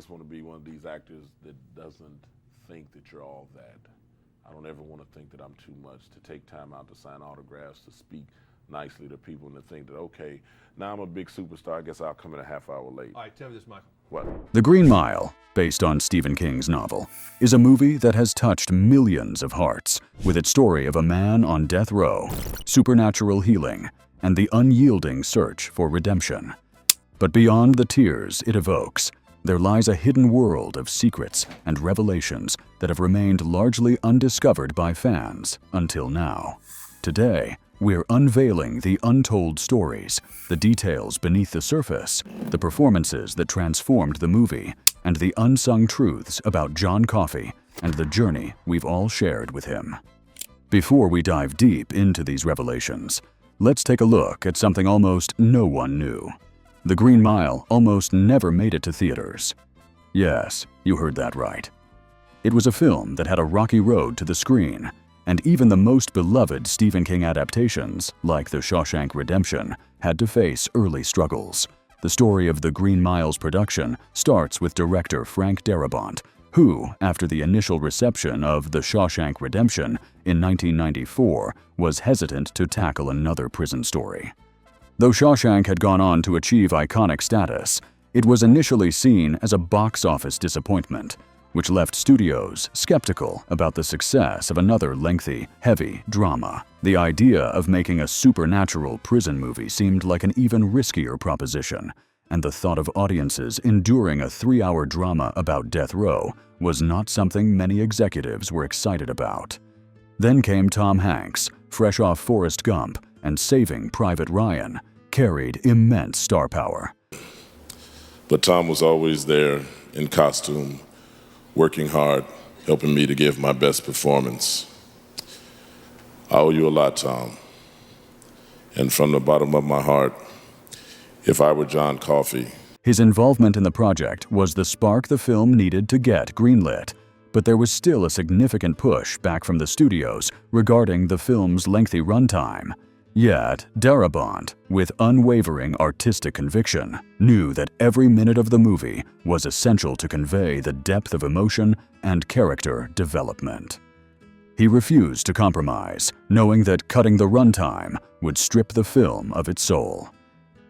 just want to be one of these actors that doesn't think that you're all that. I don't ever want to think that I'm too much, to take time out to sign autographs, to speak nicely to people, and to think that, okay, now I'm a big superstar, I guess I'll come in a half hour late. All right, tell me this, Michael. What? The Green Mile, based on Stephen King's novel, is a movie that has touched millions of hearts with its story of a man on death row, supernatural healing, and the unyielding search for redemption. But beyond the tears it evokes, there lies a hidden world of secrets and revelations that have remained largely undiscovered by fans until now. Today, we're unveiling the untold stories, the details beneath the surface, the performances that transformed the movie, and the unsung truths about John Coffey and the journey we've all shared with him. Before we dive deep into these revelations, let's take a look at something almost no one knew. The Green Mile almost never made it to theaters. Yes, you heard that right. It was a film that had a rocky road to the screen, and even the most beloved Stephen King adaptations, like The Shawshank Redemption, had to face early struggles. The story of the Green Mile's production starts with director Frank Darabont, who, after the initial reception of The Shawshank Redemption in 1994, was hesitant to tackle another prison story. Though Shawshank had gone on to achieve iconic status, it was initially seen as a box office disappointment, which left studios skeptical about the success of another lengthy, heavy drama. The idea of making a supernatural prison movie seemed like an even riskier proposition, and the thought of audiences enduring a 3-hour drama about death row was not something many executives were excited about. Then came Tom Hanks, fresh off Forrest Gump and Saving Private Ryan, carried immense star power. But Tom was always there in costume, working hard, helping me to give my best performance. I owe you a lot, Tom. And from the bottom of my heart, if I were John Coffey. His involvement in the project was the spark the film needed to get greenlit, but there was still a significant push back from the studios regarding the film's lengthy runtime. Yet, Darabont, with unwavering artistic conviction, knew that every minute of the movie was essential to convey the depth of emotion and character development. He refused to compromise, knowing that cutting the runtime would strip the film of its soul.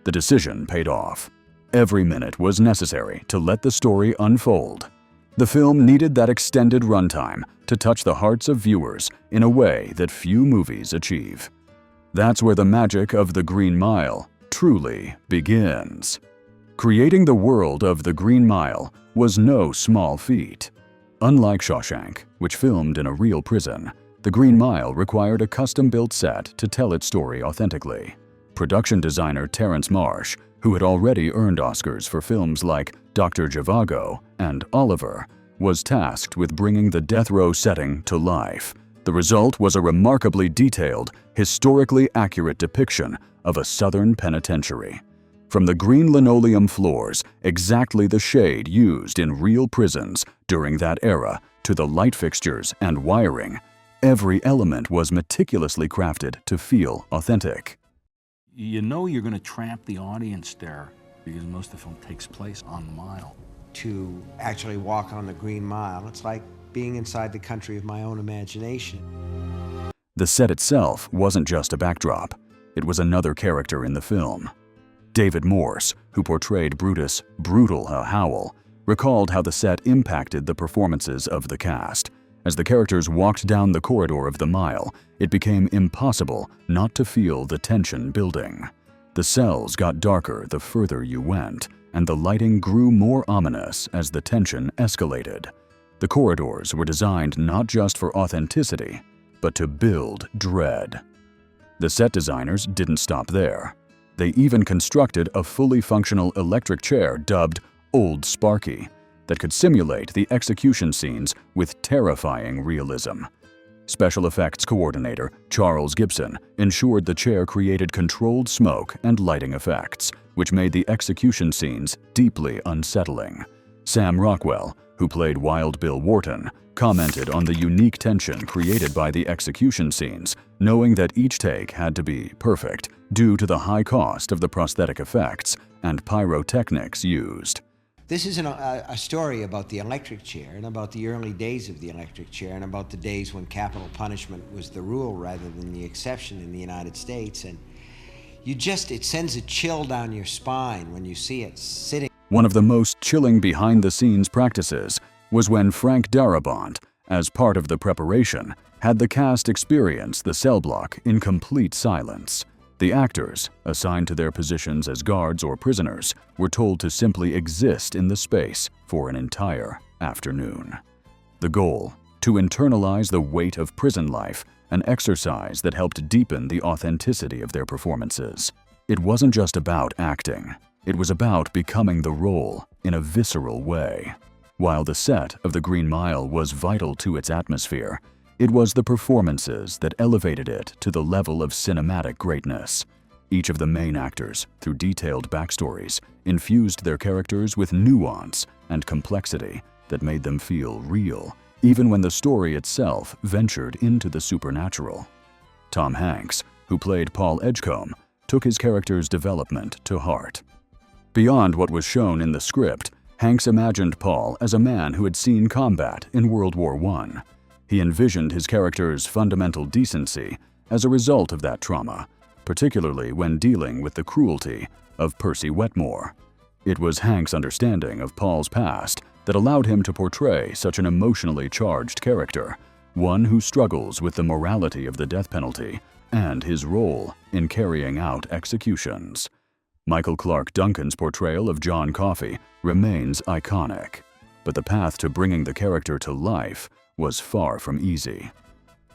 The decision paid off. Every minute was necessary to let the story unfold. The film needed that extended runtime to touch the hearts of viewers in a way that few movies achieve. That's where the magic of The Green Mile truly begins. Creating the world of The Green Mile was no small feat. Unlike Shawshank, which filmed in a real prison, The Green Mile required a custom-built set to tell its story authentically. Production designer Terrence Marsh, who had already earned Oscars for films like Dr. Zhivago and Oliver, was tasked with bringing the death row setting to life. The result was a remarkably detailed, historically accurate depiction of a southern penitentiary. From the green linoleum floors, exactly the shade used in real prisons during that era, to the light fixtures and wiring, every element was meticulously crafted to feel authentic. You know you're going to trap the audience there because most of the film takes place on the mile. To actually walk on the Green Mile, it's like being inside the country of my own imagination. The set itself wasn't just a backdrop. It was another character in the film. David Morse, who portrayed Brutus Brutal Howell, recalled how the set impacted the performances of the cast. As the characters walked down the corridor of the mile, it became impossible not to feel the tension building. The cells got darker the further you went, and the lighting grew more ominous as the tension escalated. The corridors were designed not just for authenticity, but to build dread. The set designers didn't stop there. They even constructed a fully functional electric chair dubbed Old Sparky that could simulate the execution scenes with terrifying realism. Special effects coordinator Charles Gibson ensured the chair created controlled smoke and lighting effects, which made the execution scenes deeply unsettling. Sam Rockwell, who played Wild Bill Wharton, commented on the unique tension created by the execution scenes, knowing that each take had to be perfect due to the high cost of the prosthetic effects and pyrotechnics used. This is a story about the electric chair and about the early days of the electric chair and about the days when capital punishment was the rule rather than the exception in the United States. And it sends a chill down your spine when you see it sitting. One of the most chilling behind-the-scenes practices was when Frank Darabont, as part of the preparation, had the cast experience the cell block in complete silence. The actors, assigned to their positions as guards or prisoners, were told to simply exist in the space for an entire afternoon. The goal: to internalize the weight of prison life, an exercise that helped deepen the authenticity of their performances. It wasn't just about acting. It was about becoming the role in a visceral way. While the set of The Green Mile was vital to its atmosphere, it was the performances that elevated it to the level of cinematic greatness. Each of the main actors, through detailed backstories, infused their characters with nuance and complexity that made them feel real, even when the story itself ventured into the supernatural. Tom Hanks, who played Paul Edgecombe, took his character's development to heart. Beyond what was shown in the script, Hanks imagined Paul as a man who had seen combat in World War I. He envisioned his character's fundamental decency as a result of that trauma, particularly when dealing with the cruelty of Percy Wetmore. It was Hanks' understanding of Paul's past that allowed him to portray such an emotionally charged character, one who struggles with the morality of the death penalty and his role in carrying out executions. Michael Clarke Duncan's portrayal of John Coffey remains iconic, but the path to bringing the character to life was far from easy.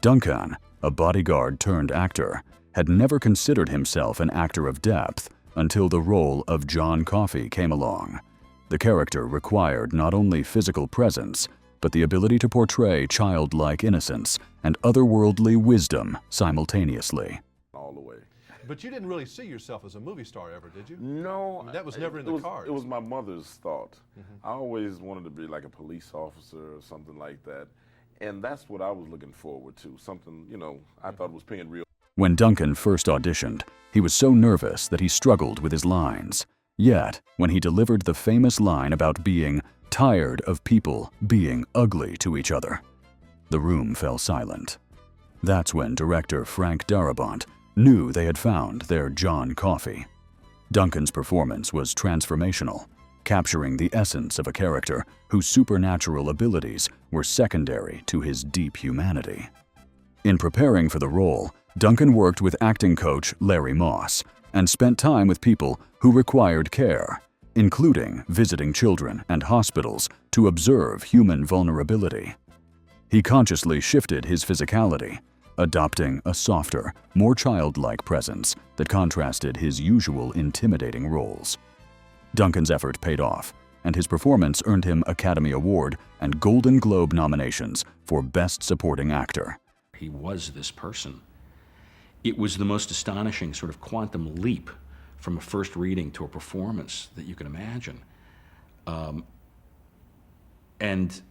Duncan, a bodyguard-turned-actor, had never considered himself an actor of depth until the role of John Coffey came along. The character required not only physical presence, but the ability to portray childlike innocence and otherworldly wisdom simultaneously. All the way. But you didn't really see yourself as a movie star ever, did you? No. I mean, that was never in the cards. It was my mother's thought. I always wanted to be like a police officer or something like that. And that's what I was looking forward to, something, I thought was paying real. When Duncan first auditioned, he was so nervous that he struggled with his lines. Yet, when he delivered the famous line about being tired of people being ugly to each other, the room fell silent. That's when director Frank Darabont knew they had found their John Coffey. Duncan's performance was transformational, capturing the essence of a character whose supernatural abilities were secondary to his deep humanity. In preparing for the role, Duncan worked with acting coach Larry Moss and spent time with people who required care, including visiting children and hospitals to observe human vulnerability. He consciously shifted his physicality, adopting a softer, more childlike presence that contrasted his usual intimidating roles. Duncan's effort paid off, and his performance earned him Academy Award and Golden Globe nominations for Best Supporting Actor. He was this person. It was the most astonishing sort of quantum leap from a first reading to a performance that you can imagine. And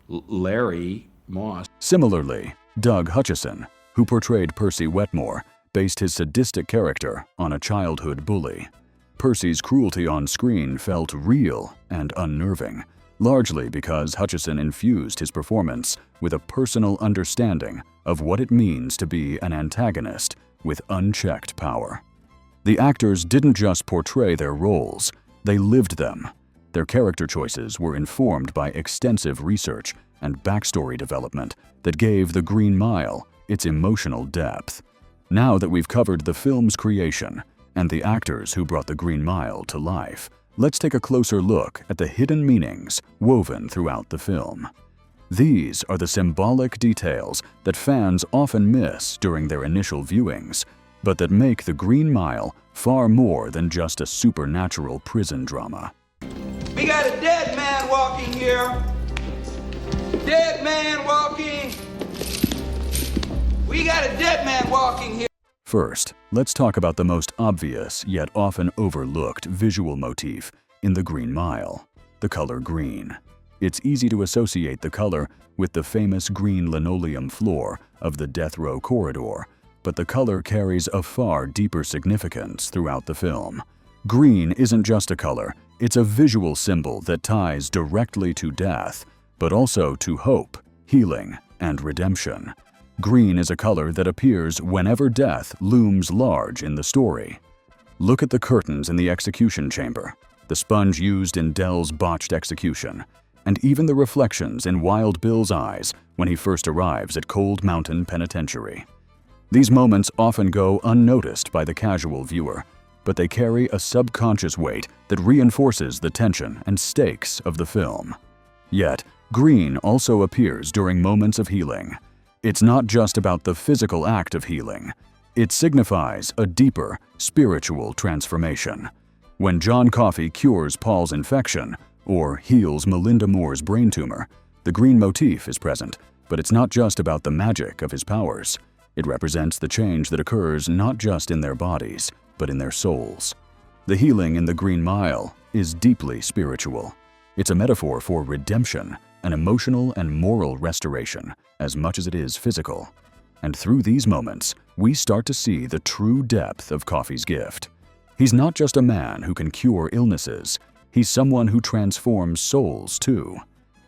Larry Moss. Similarly, Doug Hutchison, who portrayed Percy Wetmore, based his sadistic character on a childhood bully. Percy's cruelty on screen felt real and unnerving, largely because Hutchison infused his performance with a personal understanding of what it means to be an antagonist with unchecked power. The actors didn't just portray their roles, they lived them. Their character choices were informed by extensive research and backstory development that gave The Green Mile its emotional depth. Now that we've covered the film's creation and the actors who brought The Green Mile to life, let's take a closer look at the hidden meanings woven throughout the film. These are the symbolic details that fans often miss during their initial viewings, but that make The Green Mile far more than just a supernatural prison drama. We got a dead man walking here. Dead man walking. We got a dead man walking here. First, let's talk about the most obvious yet often overlooked visual motif in The Green Mile, the color green. It's easy to associate the color with the famous green linoleum floor of the death row corridor, but the color carries a far deeper significance throughout the film. Green isn't just a color, it's a visual symbol that ties directly to death, but also to hope, healing, and redemption. Green is a color that appears whenever death looms large in the story. Look at the curtains in the execution chamber, the sponge used in Dell's botched execution, and even the reflections in Wild Bill's eyes when he first arrives at Cold Mountain Penitentiary. These moments often go unnoticed by the casual viewer, but they carry a subconscious weight that reinforces the tension and stakes of the film. Yet, green also appears during moments of healing. It's not just about the physical act of healing. It signifies a deeper, spiritual transformation. When John Coffey cures Paul's infection, or heals Melinda Moore's brain tumor, the green motif is present, but it's not just about the magic of his powers. It represents the change that occurs not just in their bodies, but in their souls. The healing in the Green Mile is deeply spiritual. It's a metaphor for redemption, an emotional and moral restoration, as much as it is physical. And through these moments, we start to see the true depth of Coffey's gift. He's not just a man who can cure illnesses, he's someone who transforms souls too.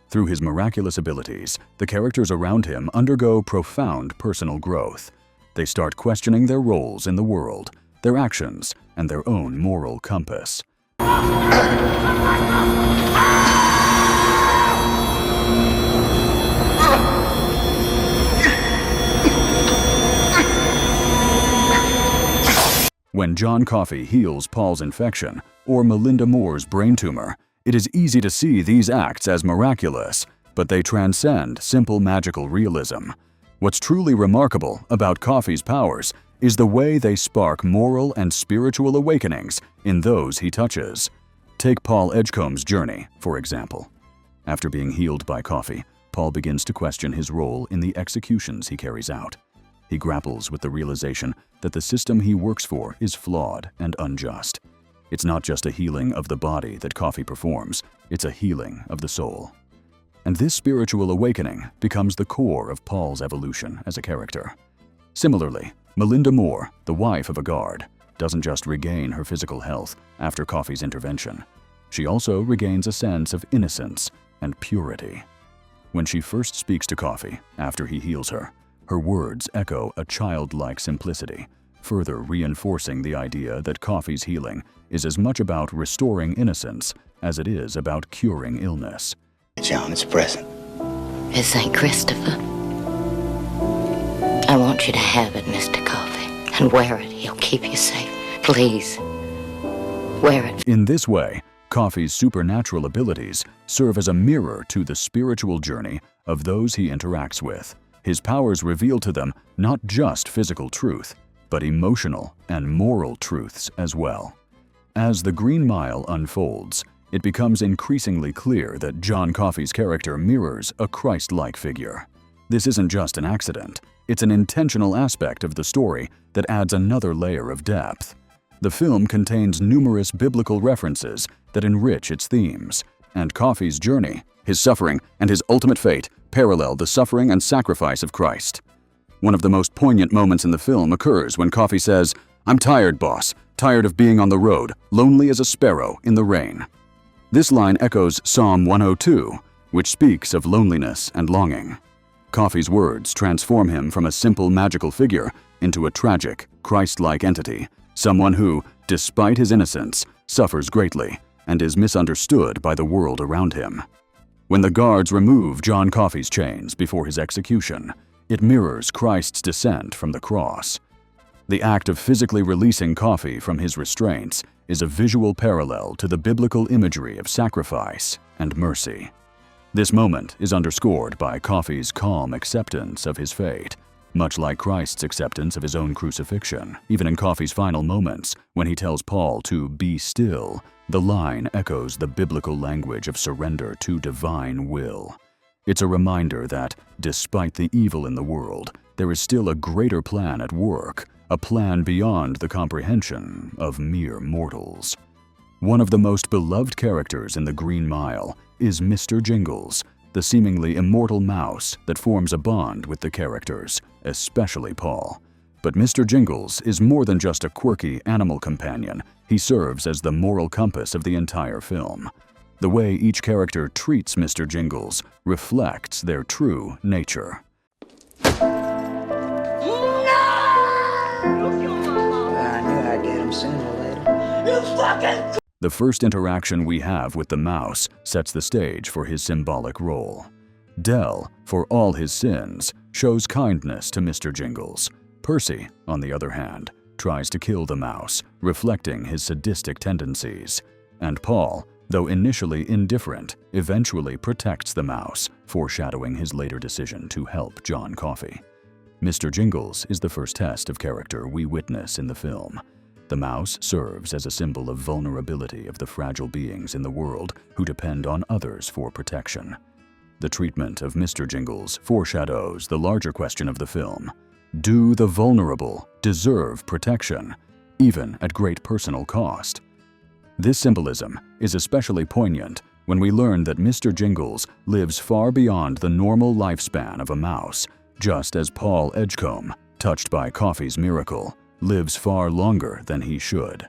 Through his miraculous abilities, the characters around him undergo profound personal growth. They start questioning their roles in the world, their actions, and their own moral compass. When John Coffey heals Paul's infection or Melinda Moore's brain tumor, it is easy to see these acts as miraculous, but they transcend simple magical realism. What's truly remarkable about Coffey's powers is the way they spark moral and spiritual awakenings in those he touches. Take Paul Edgecombe's journey, for example. After being healed by Coffey, Paul begins to question his role in the executions he carries out. He grapples with the realization that the system he works for is flawed and unjust. It's not just a healing of the body that Coffey performs, it's a healing of the soul. And this spiritual awakening becomes the core of Paul's evolution as a character. Similarly, Melinda Moore, the wife of a guard, doesn't just regain her physical health after Coffey's intervention. She also regains a sense of innocence and purity. When she first speaks to Coffey after he heals her, her words echo a childlike simplicity, further reinforcing the idea that Coffey's healing is as much about restoring innocence as it is about curing illness. John, it's present. It's St. Christopher. I want you to have it, Mr. Coffey, and wear it. He'll keep you safe. Please, wear it. In this way, Coffey's supernatural abilities serve as a mirror to the spiritual journey of those he interacts with. His powers reveal to them not just physical truth, but emotional and moral truths as well. As the Green Mile unfolds, it becomes increasingly clear that John Coffey's character mirrors a Christ-like figure. This isn't just an accident, it's an intentional aspect of the story that adds another layer of depth. The film contains numerous biblical references that enrich its themes, and Coffey's journey, his suffering, and his ultimate fate parallel the suffering and sacrifice of Christ. One of the most poignant moments in the film occurs when Coffey says, "I'm tired, boss, tired of being on the road, lonely as a sparrow in the rain." This line echoes Psalm 102, which speaks of loneliness and longing. Coffey's words transform him from a simple magical figure into a tragic, Christ-like entity, someone who, despite his innocence, suffers greatly and is misunderstood by the world around him. When the guards remove John Coffey's chains before his execution, it mirrors Christ's descent from the cross. The act of physically releasing Coffey from his restraints is a visual parallel to the biblical imagery of sacrifice and mercy. This moment is underscored by Coffey's calm acceptance of his fate, much like Christ's acceptance of his own crucifixion. Even in Coffey's final moments, when he tells Paul to be still, the line echoes the biblical language of surrender to divine will. It's a reminder that, despite the evil in the world, there is still a greater plan at work, a plan beyond the comprehension of mere mortals. One of the most beloved characters in the Green Mile is Mr. Jingles, the seemingly immortal mouse that forms a bond with the characters, especially Paul. But Mr. Jingles is more than just a quirky animal companion. He serves as the moral compass of the entire film. The way each character treats Mr. Jingles reflects their true nature. I knew I'd get him sooner or later. The first interaction we have with the mouse sets the stage for his symbolic role. Dell, for all his sins, shows kindness to Mr. Jingles. Percy, on the other hand, tries to kill the mouse, reflecting his sadistic tendencies. And Paul, though initially indifferent, eventually protects the mouse, foreshadowing his later decision to help John Coffey. Mr. Jingles is the first test of character we witness in the film. The mouse serves as a symbol of vulnerability of the fragile beings in the world who depend on others for protection. The treatment of Mr. Jingles foreshadows the larger question of the film. Do the vulnerable deserve protection, even at great personal cost? This symbolism is especially poignant when we learn that Mr. Jingles lives far beyond the normal lifespan of a mouse, just as Paul Edgecombe, touched by Coffey's miracle, lives far longer than he should.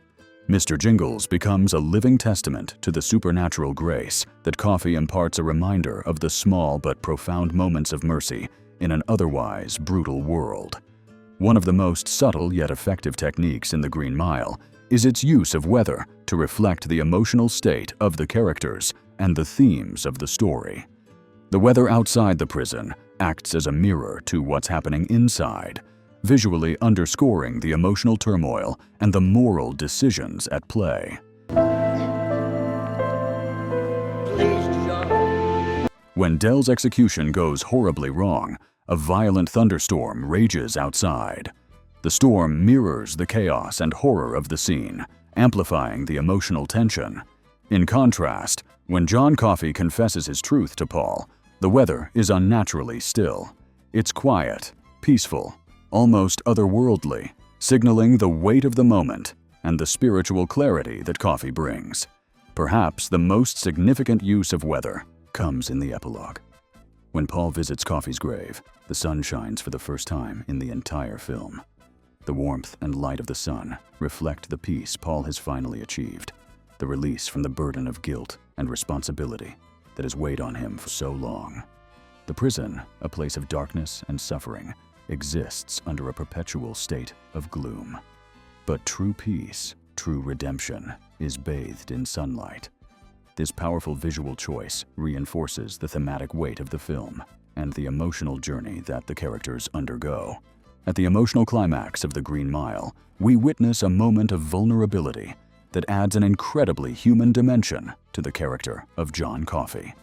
Mr. Jingles becomes a living testament to the supernatural grace that Coffey imparts, a reminder of the small but profound moments of mercy in an otherwise brutal world. One of the most subtle yet effective techniques in The Green Mile is its use of weather to reflect the emotional state of the characters and the themes of the story. The weather outside the prison acts as a mirror to what's happening inside, visually underscoring the emotional turmoil and the moral decisions at play. When Dell's execution goes horribly wrong, a violent thunderstorm rages outside. The storm mirrors the chaos and horror of the scene, amplifying the emotional tension. In contrast, when John Coffey confesses his truth to Paul, the weather is unnaturally still. It's quiet, peaceful, almost otherworldly, signaling the weight of the moment and the spiritual clarity that Coffey brings. Perhaps the most significant use of weather comes in the epilogue. When Paul visits Coffey's grave, the sun shines for the first time in the entire film. The warmth and light of the sun reflect the peace Paul has finally achieved, the release from the burden of guilt and responsibility that has weighed on him for so long. The prison, a place of darkness and suffering, exists under a perpetual state of gloom. But true peace, true redemption, is bathed in sunlight. This powerful visual choice reinforces the thematic weight of the film and the emotional journey that the characters undergo. At the emotional climax of The Green Mile, we witness a moment of vulnerability that adds an incredibly human dimension to the character of John Coffey.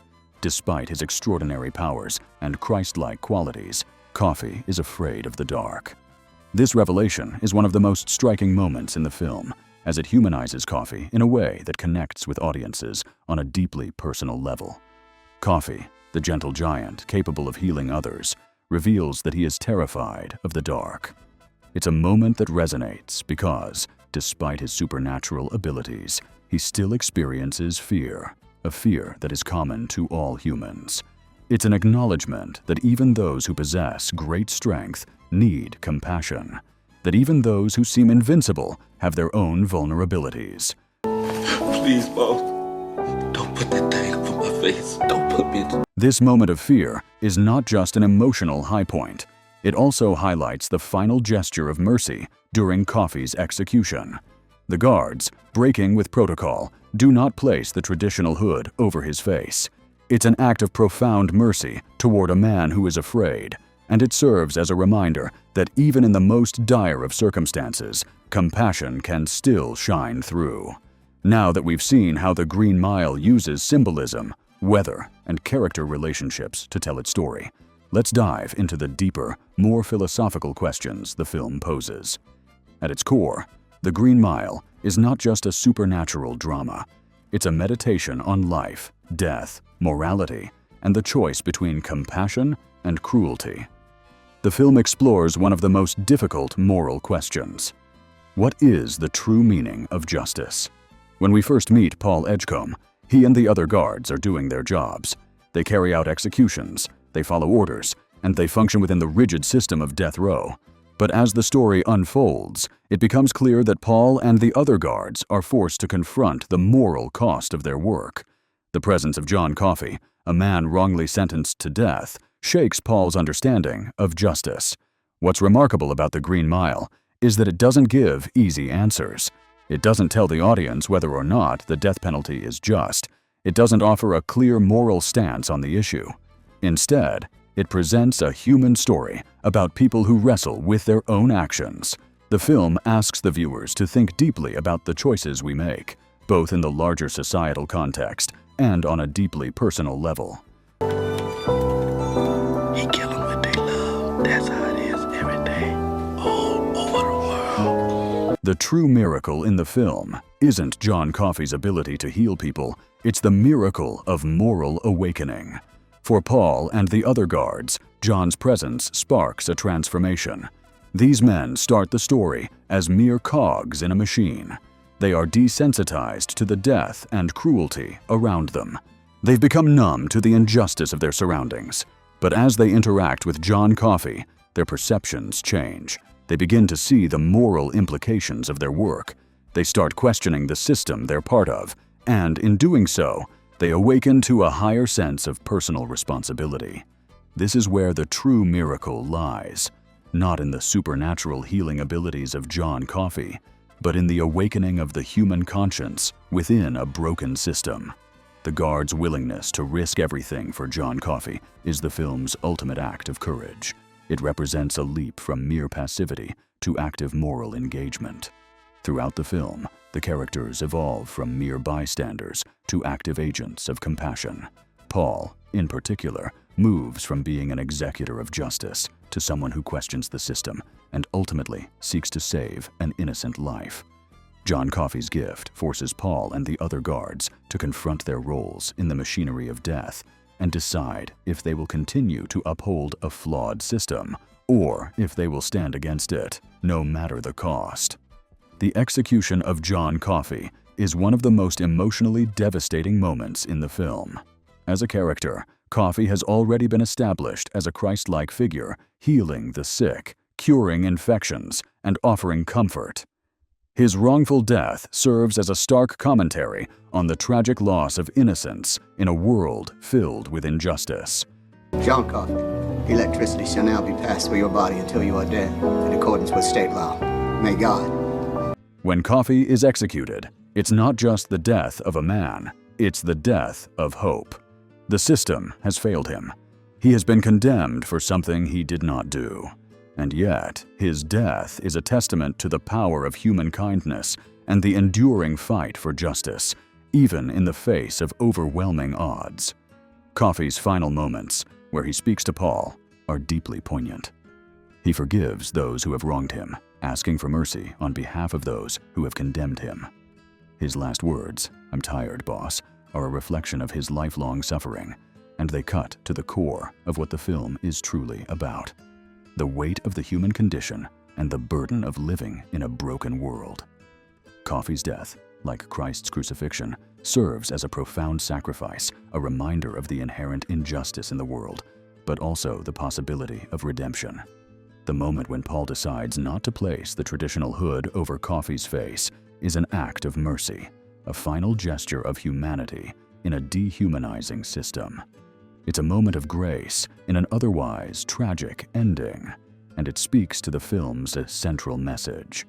Despite his extraordinary powers and Christ-like qualities, Coffey is afraid of the dark. This revelation is one of the most striking moments in the film, as it humanizes Coffey in a way that connects with audiences on a deeply personal level. Coffey, the gentle giant capable of healing others, reveals that he is terrified of the dark. It's a moment that resonates because, despite his supernatural abilities, he still experiences fear, a fear that is common to all humans. It's an acknowledgement that even those who possess great strength need compassion, that even those who seem invincible have their own vulnerabilities. Please, Mom, don't put that thing over my face. Don't put me in. This moment of fear is not just an emotional high point. It also highlights the final gesture of mercy during Coffey's execution. The guards, breaking with protocol, do not place the traditional hood over his face. It's an act of profound mercy toward a man who is afraid, and it serves as a reminder that even in the most dire of circumstances, compassion can still shine through. Now that we've seen how The Green Mile uses symbolism, weather, and character relationships to tell its story, let's dive into the deeper, more philosophical questions the film poses. At its core, The Green Mile is not just a supernatural drama. It's a meditation on life, death, morality, and the choice between compassion and cruelty. The film explores one of the most difficult moral questions. What is the true meaning of justice? When we first meet Paul Edgecombe, he and the other guards are doing their jobs. They carry out executions, they follow orders, and they function within the rigid system of death row. But as the story unfolds, it becomes clear that Paul and the other guards are forced to confront the moral cost of their work. The presence of John Coffey, a man wrongly sentenced to death, shakes Paul's understanding of justice. What's remarkable about The Green Mile is that it doesn't give easy answers. It doesn't tell the audience whether or not the death penalty is just. It doesn't offer a clear moral stance on the issue. Instead, it presents a human story about people who wrestle with their own actions. The film asks the viewers to think deeply about the choices we make, both in the larger societal context and on a deeply personal level. He kill them with their love. That's how it is every day, all over the world. The true miracle in the film isn't John Coffey's ability to heal people, it's the miracle of moral awakening. For Paul and the other guards, John's presence sparks a transformation. These men start the story as mere cogs in a machine. They are desensitized to the death and cruelty around them. They've become numb to the injustice of their surroundings. But as they interact with John Coffey, their perceptions change. They begin to see the moral implications of their work. They start questioning the system they're part of, and in doing so, they awaken to a higher sense of personal responsibility. This is where the true miracle lies, not in the supernatural healing abilities of John Coffey, but in the awakening of the human conscience within a broken system. The guards' willingness to risk everything for John Coffey is the film's ultimate act of courage. It represents a leap from mere passivity to active moral engagement. Throughout the film, the characters evolve from mere bystanders to active agents of compassion. Paul, in particular, moves from being an executor of justice to someone who questions the system and ultimately seeks to save an innocent life. John Coffey's gift forces Paul and the other guards to confront their roles in the machinery of death and decide if they will continue to uphold a flawed system or if they will stand against it, no matter the cost. The execution of John Coffey is one of the most emotionally devastating moments in the film. As a character, Coffey has already been established as a Christ-like figure, healing the sick, curing infections, and offering comfort. His wrongful death serves as a stark commentary on the tragic loss of innocence in a world filled with injustice. John Coffey, electricity shall now be passed through your body until you are dead, in accordance with state law. May God. When Coffey is executed, it's not just the death of a man, it's the death of hope. The system has failed him. He has been condemned for something he did not do. And yet, his death is a testament to the power of human kindness and the enduring fight for justice, even in the face of overwhelming odds. Coffey's final moments, where he speaks to Paul, are deeply poignant. He forgives those who have wronged him, asking for mercy on behalf of those who have condemned him. His last words, "I'm tired, boss," are a reflection of his lifelong suffering, and they cut to the core of what the film is truly about: the weight of the human condition and the burden of living in a broken world. Coffey's death, like Christ's crucifixion, serves as a profound sacrifice, a reminder of the inherent injustice in the world, but also the possibility of redemption. The moment when Paul decides not to place the traditional hood over Coffey's face is an act of mercy, a final gesture of humanity in a dehumanizing system. It's a moment of grace in an otherwise tragic ending, and it speaks to the film's central message.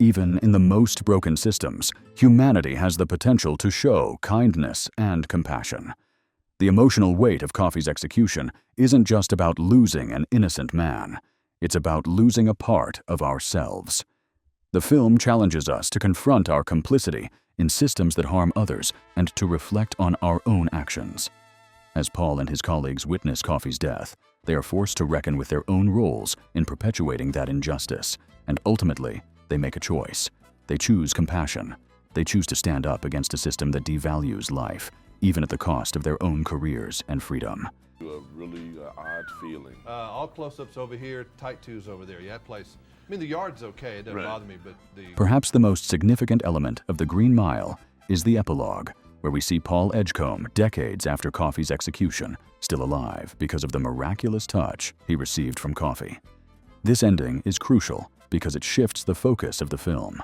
Even in the most broken systems, humanity has the potential to show kindness and compassion. The emotional weight of Coffey's execution isn't just about losing an innocent man. It's about losing a part of ourselves. The film challenges us to confront our complicity in systems that harm others and to reflect on our own actions. As Paul and his colleagues witness Coffey's death, they are forced to reckon with their own roles in perpetuating that injustice, and ultimately, they make a choice. They choose compassion. They choose to stand up against a system that devalues life, even at the cost of their own careers and freedom. A really odd feeling. All close-ups over here, tight twos over there. Yeah, that place. I mean, the yard's okay. It doesn't bother me, but the... Perhaps the most significant element of The Green Mile is the epilogue, where we see Paul Edgecombe, decades after Coffey's execution, still alive because of the miraculous touch he received from Coffey. This ending is crucial because it shifts the focus of the film.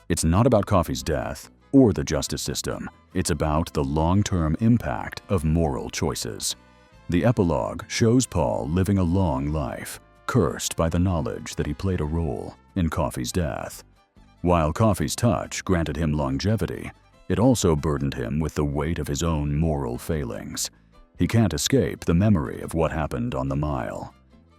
It's not about Coffey's death or the justice system. It's about the long-term impact of moral choices. The epilogue shows Paul living a long life, cursed by the knowledge that he played a role in Coffey's death. While Coffey's touch granted him longevity, it also burdened him with the weight of his own moral failings. He can't escape the memory of what happened on the mile.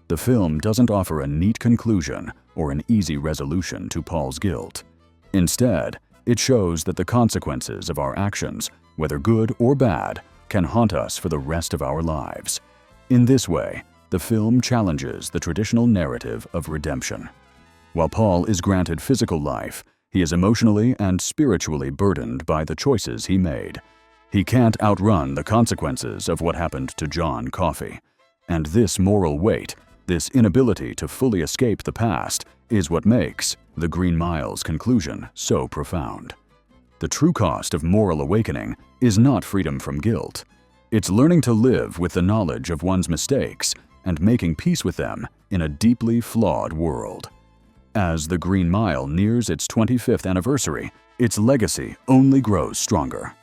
The film doesn't offer a neat conclusion or an easy resolution to Paul's guilt. Instead, it shows that the consequences of our actions, whether good or bad, can haunt us for the rest of our lives. In this way, the film challenges the traditional narrative of redemption. While Paul is granted physical life, he is emotionally and spiritually burdened by the choices he made. He can't outrun the consequences of what happened to John Coffey. And this moral weight, this inability to fully escape the past, is what makes The Green Mile's conclusion so profound. The true cost of moral awakening is not freedom from guilt. It's learning to live with the knowledge of one's mistakes and making peace with them in a deeply flawed world. As The Green Mile nears its 25th anniversary, its legacy only grows stronger.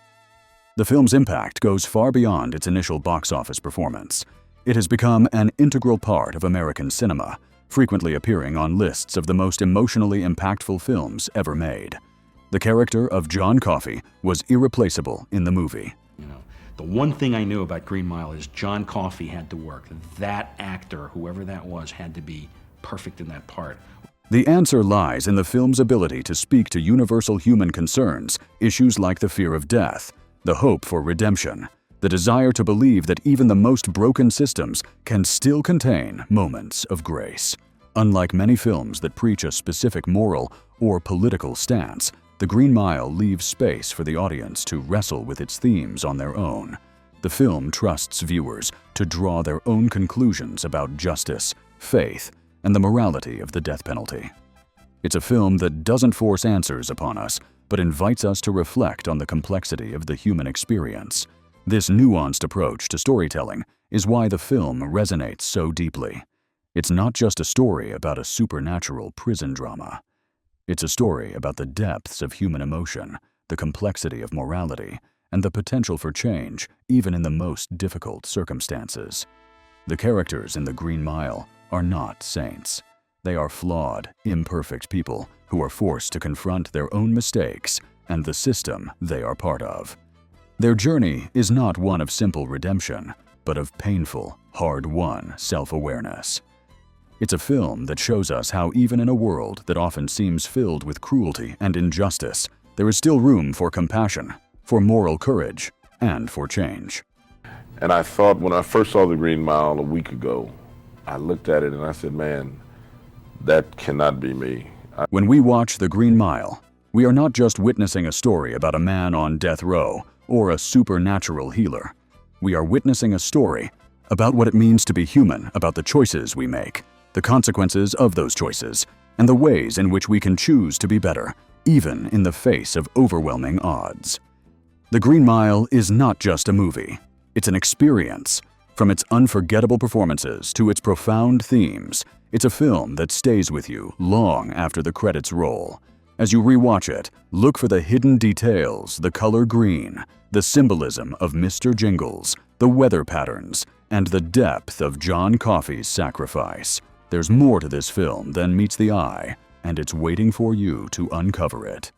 The film's impact goes far beyond its initial box office performance. It has become an integral part of American cinema, frequently appearing on lists of the most emotionally impactful films ever made. The character of John Coffey was irreplaceable in the movie. The one thing I knew about Green Mile is John Coffey had to work. That actor, whoever that was, had to be perfect in that part. The answer lies in the film's ability to speak to universal human concerns, issues like the fear of death, the hope for redemption, the desire to believe that even the most broken systems can still contain moments of grace. Unlike many films that preach a specific moral or political stance, The Green Mile leaves space for the audience to wrestle with its themes on their own. The film trusts viewers to draw their own conclusions about justice, faith, and the morality of the death penalty. It's a film that doesn't force answers upon us, but invites us to reflect on the complexity of the human experience. This nuanced approach to storytelling is why the film resonates so deeply. It's not just a story about a supernatural prison drama. It's a story about the depths of human emotion, the complexity of morality, and the potential for change even in the most difficult circumstances. The characters in The Green Mile are not saints. They are flawed, imperfect people who are forced to confront their own mistakes and the system they are part of. Their journey is not one of simple redemption, but of painful, hard-won self-awareness. It's a film that shows us how even in a world that often seems filled with cruelty and injustice, there is still room for compassion, for moral courage, and for change. And I thought when I first saw The Green Mile a week ago, I looked at it and I said, man, that cannot be me. When we watch The Green Mile, we are not just witnessing a story about a man on death row or a supernatural healer. We are witnessing a story about what it means to be human, about the choices we make, the consequences of those choices, and the ways in which we can choose to be better, even in the face of overwhelming odds. The Green Mile is not just a movie. It's an experience. From its unforgettable performances to its profound themes, it's a film that stays with you long after the credits roll. As you rewatch it, look for the hidden details, the color green, the symbolism of Mr. Jingles, the weather patterns, and the depth of John Coffey's sacrifice. There's more to this film than meets the eye, and it's waiting for you to uncover it.